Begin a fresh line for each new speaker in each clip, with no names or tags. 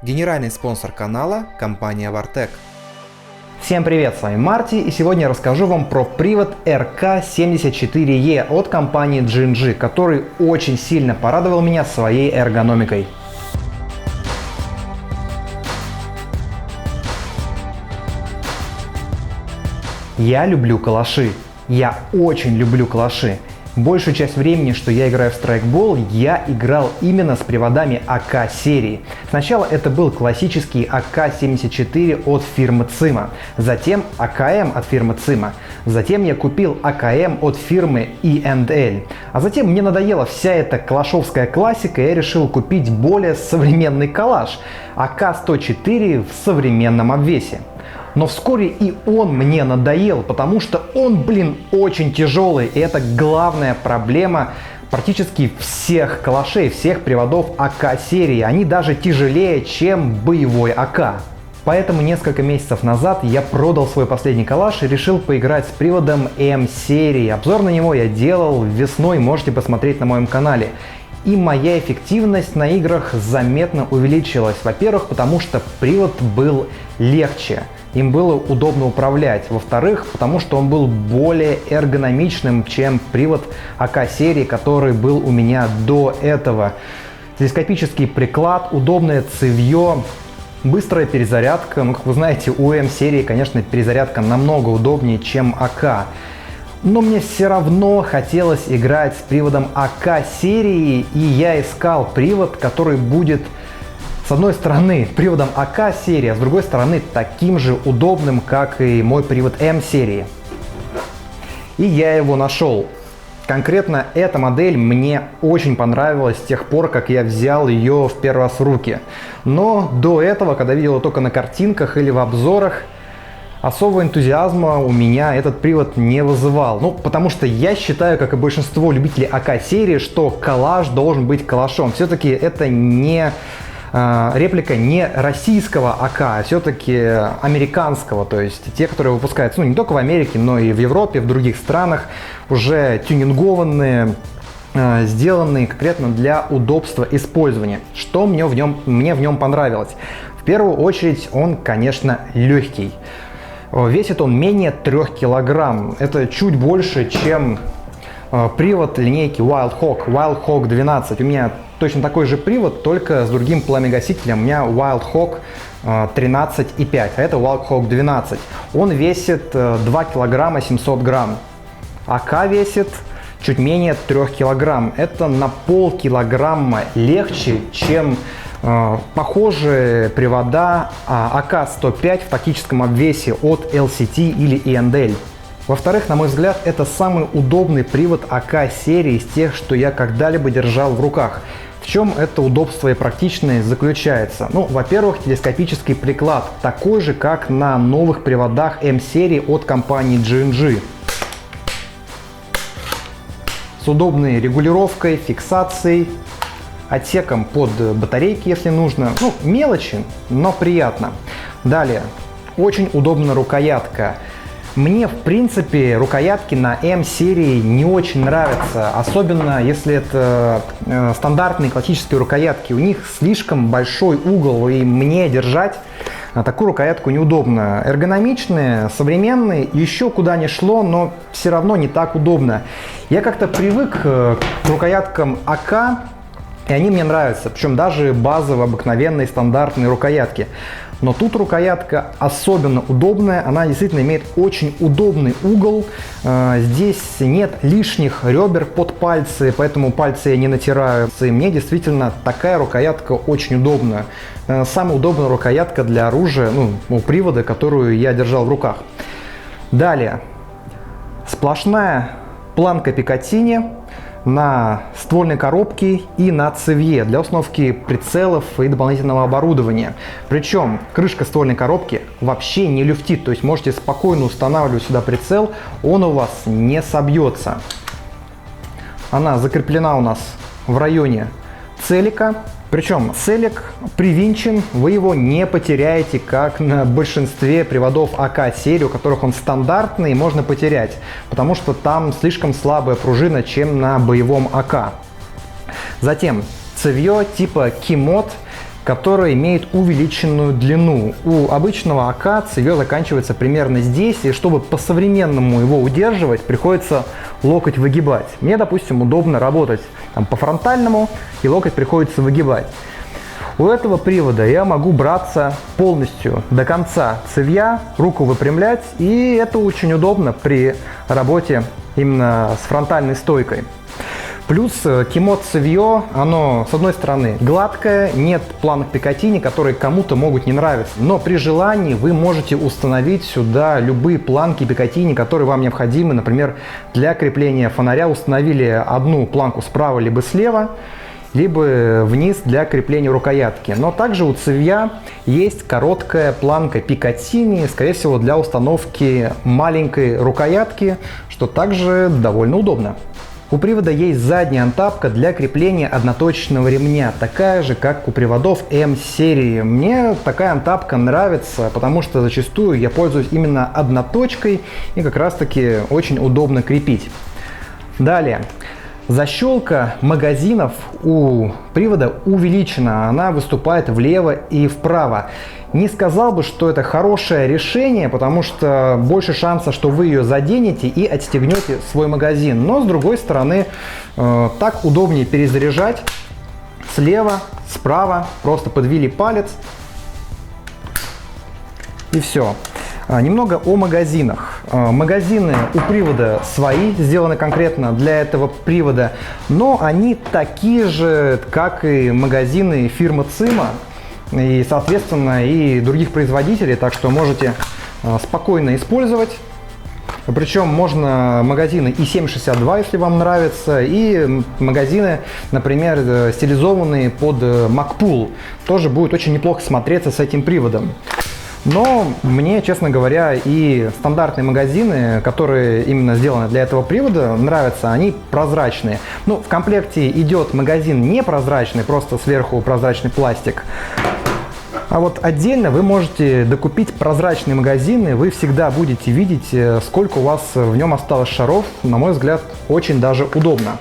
Генеральный спонсор канала – компания Wartec.
Всем привет, с вами Марти, и сегодня я расскажу вам про привод RK74E от компании G&G, который очень сильно порадовал меня своей эргономикой. Я люблю калаши. Я очень люблю калаши. Большую часть времени, что я играю в страйкбол, я играл именно с приводами АК серии. Сначала это был классический АК-74 от фирмы Цima, затем АКМ от фирмы Цima, затем я купил АКМ от фирмы E&L, а затем мне надоела вся эта калашовская классика, и я решил купить более современный калаш АК-104 в современном обвесе. Но вскоре и он мне надоел, потому что он, очень тяжелый. И это главная проблема практически всех калашей, всех приводов АК серии. Они даже тяжелее, чем боевой АК. Поэтому несколько месяцев назад я продал свой последний калаш и решил поиграть с приводом М-серии. Обзор на него я делал весной, можете посмотреть на моем канале. И моя эффективность на играх заметно увеличилась. Во-первых, потому что привод был легче, им было удобно управлять. Во-вторых, потому что он был более эргономичным, чем привод АК-серии, который был у меня до этого. Телескопический приклад, удобное цевье, быстрая перезарядка. Как вы знаете, у М-серии, конечно, перезарядка намного удобнее, чем АК. Но мне все равно хотелось играть с приводом АК серии, и я искал привод, который будет, с одной стороны, приводом АК серии, а с другой стороны, таким же удобным, как и мой привод М серии. И я его нашел. Конкретно эта модель мне очень понравилась с тех пор, как я взял ее в первый раз в руки. Но до этого, когда видел ее только на картинках или в обзорах, особого энтузиазма у меня этот привод не вызывал. Потому что я считаю, как и большинство любителей АК-серии, что калаш должен быть калашом. Все-таки это не реплика не российского АК, а все-таки американского. То есть те, которые выпускаются не только в Америке, но и в Европе, в других странах, уже тюнингованные, сделанные конкретно для удобства использования. Что мне в нем понравилось? В первую очередь он, конечно, легкий. Весит он менее 3 килограмм. Это чуть больше, чем привод линейки Wild Hog 12. У меня точно такой же привод, только с другим пламегасителем. У меня Wild Hog 13,5, а это Wild Hog 12. Он весит 2 килограмма 700 грамм. АК весит чуть менее 3 килограмм. Это на полкилограмма легче, чем похожие привода АК-105 в тактическом обвесе от LCT или E&L. Во-вторых, на мой взгляд, это самый удобный привод АК-серии из тех, что я когда-либо держал в руках. В чем это удобство и практичность заключается? Во-первых, телескопический приклад, такой же, как на новых приводах М-серии от компании G&G. С удобной регулировкой, фиксацией, отсеком под батарейки, если нужно. Мелочи, но приятно. Далее, очень удобна рукоятка. Мне, в принципе, рукоятки на М-серии не очень нравятся, особенно если это стандартные классические рукоятки. У них слишком большой угол, и мне держать такую рукоятку неудобно. Эргономичные, современные, еще куда ни шло, но все равно не так удобно. Я как-то привык к рукояткам АК, и они мне нравятся, причем даже базовые, обыкновенные, стандартные рукоятки. Но тут рукоятка особенно удобная, она действительно имеет очень удобный угол. Здесь нет лишних ребер под пальцы, поэтому пальцы я не натираю. И мне действительно такая рукоятка очень удобная. Самая удобная рукоятка для оружия, привода, которую я держал в руках. Далее, сплошная планка Пикатини на ствольной коробке и на цевье для установки прицелов и дополнительного оборудования. Причем крышка ствольной коробки вообще не люфтит, то есть можете спокойно устанавливать сюда прицел, он у вас не собьется. Она закреплена у нас в районе целика. Причем целик привинчен, вы его не потеряете, как на большинстве приводов АК-серии, у которых он стандартный, можно потерять, потому что там слишком слабая пружина, чем на боевом АК. Затем цевье типа Kimot, который имеет увеличенную длину. У обычного АК цевьё заканчивается примерно здесь, и чтобы по-современному его удерживать, приходится локоть выгибать. Мне, допустим, удобно работать по фронтальному, и локоть приходится выгибать. У этого привода я могу браться полностью до конца цевья, руку выпрямлять, и это очень удобно при работе именно с фронтальной стойкой. Плюс Кимот цевьё, оно с одной стороны гладкое, нет планок Пикатини, которые кому-то могут не нравиться, но при желании вы можете установить сюда любые планки Пикатини, которые вам необходимы. Например, для крепления фонаря установили одну планку справа либо слева, либо вниз для крепления рукоятки. Но также у цевья есть короткая планка Пикатини, скорее всего для установки маленькой рукоятки, что также довольно удобно. У привода есть задняя антапка для крепления одноточного ремня, такая же, как у приводов М-серии. Мне такая антапка нравится, потому что зачастую я пользуюсь именно одноточкой и как раз таки очень удобно крепить. Далее. Защелка магазинов у привода увеличена, она выступает влево и вправо. Не сказал бы, что это хорошее решение, потому что больше шанса, что вы ее заденете и отстегнете свой магазин. Но с другой стороны, так удобнее перезаряжать слева, справа, просто подвели палец и все. Немного о магазинах. Магазины у привода свои, сделаны конкретно для этого привода, но они такие же, как и магазины фирмы Цima и, соответственно, и других производителей, так что можете спокойно использовать. Причем можно магазины и 7,62, если вам нравится, и магазины, например, стилизованные под Макпул. Тоже будет очень неплохо смотреться с этим приводом. Но мне, честно говоря, и стандартные магазины, которые именно сделаны для этого привода, нравятся. Они прозрачные. Ну, в комплекте идет магазин непрозрачный, просто сверху прозрачный пластик. А вот отдельно вы можете докупить прозрачные магазины, вы всегда будете видеть, сколько у вас в нем осталось шаров. На мой взгляд, очень даже удобно.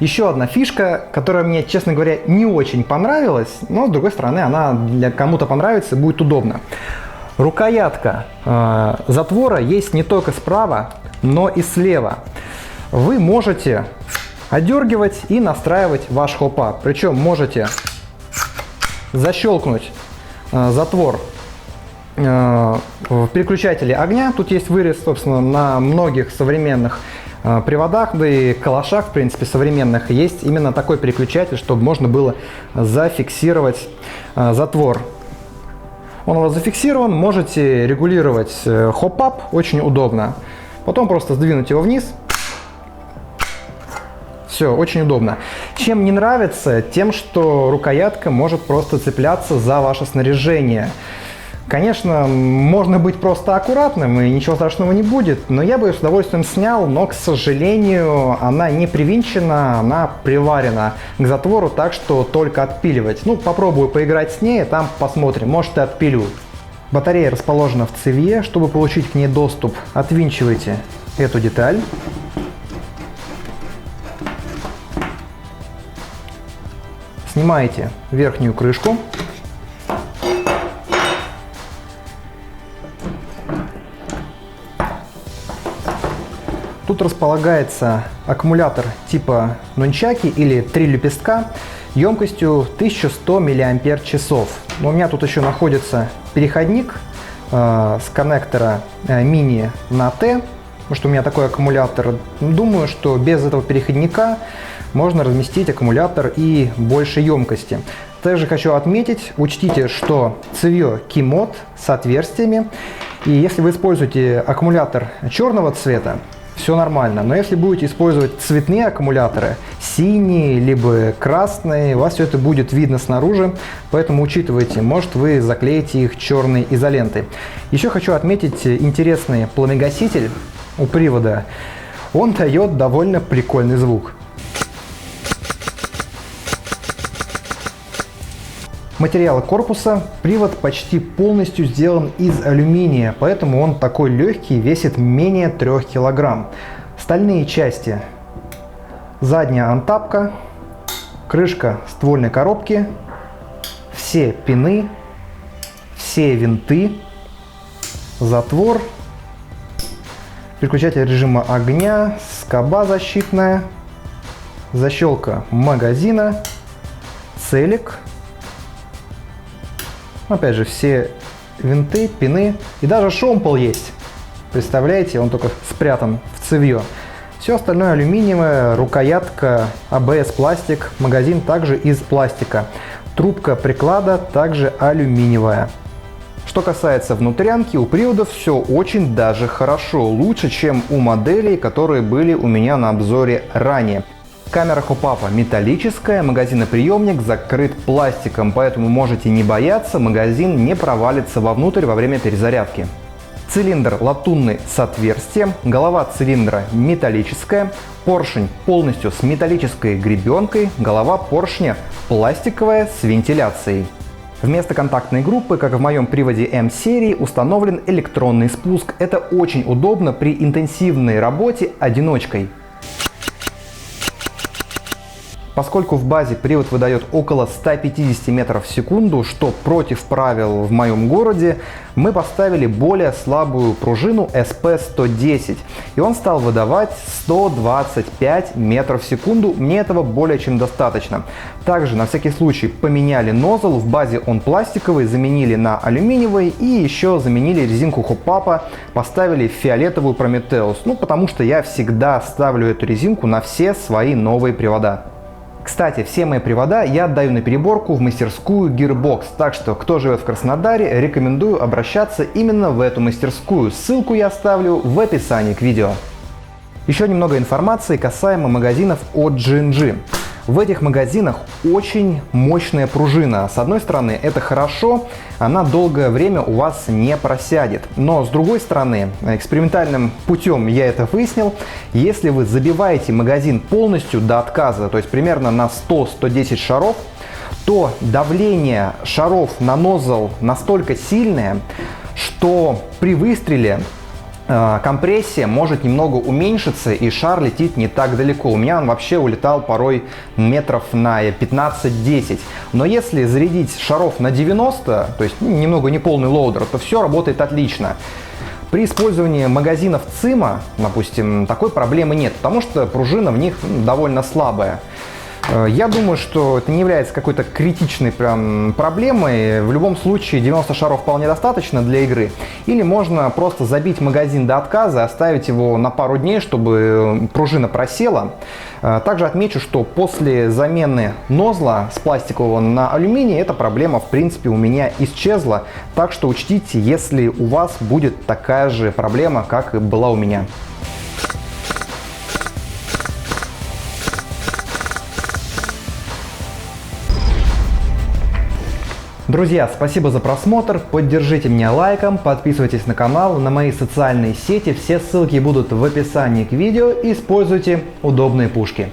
Еще одна фишка, которая мне, честно говоря, не очень понравилась, но с другой стороны, она для кому-то понравится и будет удобно. Рукоятка затвора есть не только справа, но и слева. Вы можете отдергивать и настраивать ваш хоп-ап. Причем можете защелкнуть затвор в переключателе огня. Тут есть вырез, собственно, на многих современных приводах, да и калашах, в принципе, современных, есть именно такой переключатель, чтобы можно было зафиксировать затвор. Он у вас зафиксирован, можете регулировать хоп-ап, очень удобно. Потом просто сдвинуть его вниз. Все, очень удобно. Чем не нравится? Тем, что рукоятка может просто цепляться за ваше снаряжение. Конечно, можно быть просто аккуратным, и ничего страшного не будет, но я бы ее с удовольствием снял, но, к сожалению, она не привинчена, она приварена к затвору, так что только отпиливать. Ну, попробую поиграть с ней, там посмотрим, может и отпилю. Батарея расположена в цевье, чтобы получить к ней доступ, отвинчивайте эту деталь. Снимаете верхнюю крышку. Тут располагается аккумулятор типа нунчаки или 3 лепестка емкостью 1100 мАч. У меня тут еще находится переходник с коннектора мини на Т, потому что у меня такой аккумулятор. Думаю, что без этого переходника можно разместить аккумулятор и больше емкости. Также хочу отметить, учтите, что цевьё Кимот с отверстиями, и если вы используете аккумулятор черного цвета, все нормально. Но если будете использовать цветные аккумуляторы, синие либо красные, у вас все это будет видно снаружи, поэтому учитывайте, может вы заклеите их черной изолентой. Еще хочу отметить интересный пламегаситель у привода. Он дает довольно прикольный звук. Материал корпуса. Привод почти полностью сделан из алюминия, поэтому он такой легкий, весит менее 3 кг. Стальные части. Задняя антапка, крышка ствольной коробки. все пины, все винты, затвор, переключатель режима огня, скоба защитная, защелка магазина, целик. Опять же, все винты, пины и даже шомпол есть. Представляете, он только спрятан в цевьё. Все остальное алюминиевое, рукоятка ABS пластик, магазин также из пластика. Трубка приклада также алюминиевая. Что касается внутрянки, у приводов все очень даже хорошо, лучше, чем у моделей, которые были у меня на обзоре ранее. Камера хоп-апа металлическая, магазиноприемник закрыт пластиком, поэтому можете не бояться, магазин не провалится вовнутрь во время перезарядки. Цилиндр латунный с отверстием, голова цилиндра металлическая, поршень полностью с металлической гребенкой, голова поршня пластиковая с вентиляцией. Вместо контактной группы, как в моем приводе М-серии, установлен электронный спуск. Это очень удобно при интенсивной работе одиночкой. Поскольку в базе привод выдает около 150 метров в секунду, что против правил в моем городе, мы поставили более слабую пружину SP110, и он стал выдавать 125 метров в секунду. Мне этого более чем достаточно. Также на всякий случай поменяли нозл, в базе он пластиковый, заменили на алюминиевый и еще заменили резинку хоп-апа, поставили фиолетовую Prometheus, потому что я всегда ставлю эту резинку на все свои новые привода. Кстати, все мои привода я отдаю на переборку в мастерскую Gearbox, так что кто живет в Краснодаре, рекомендую обращаться именно в эту мастерскую. Ссылку я оставлю в описании к видео. Еще немного информации касаемо магазинов от G&G. В этих магазинах очень мощная пружина. С одной стороны, это хорошо, она долгое время у вас не просядет. Но с другой стороны, экспериментальным путем я это выяснил, если вы забиваете магазин полностью до отказа, то есть примерно на 100-110 шаров, то давление шаров на нозл настолько сильное, что при выстреле компрессия может немного уменьшиться и шар летит не так далеко. У меня он вообще улетал порой метров на 15-10. Но если зарядить шаров на 90, то есть немного неполный лоудер, то все работает отлично. При использовании магазинов ЦИМа, допустим, такой проблемы нет, потому что пружина в них довольно слабая. Я думаю, что это не является какой-то критичной проблемой. В любом случае 90 шаров вполне достаточно для игры. Или можно просто забить магазин до отказа, оставить его на пару дней, чтобы пружина просела. Также отмечу, что после замены нозла с пластикового на алюминий эта проблема в принципе у меня исчезла. Так что учтите, если у вас будет такая же проблема, как и была у меня. Друзья, спасибо за просмотр, поддержите меня лайком, подписывайтесь на канал, на мои социальные сети, все ссылки будут в описании к видео, используйте удобные пушки.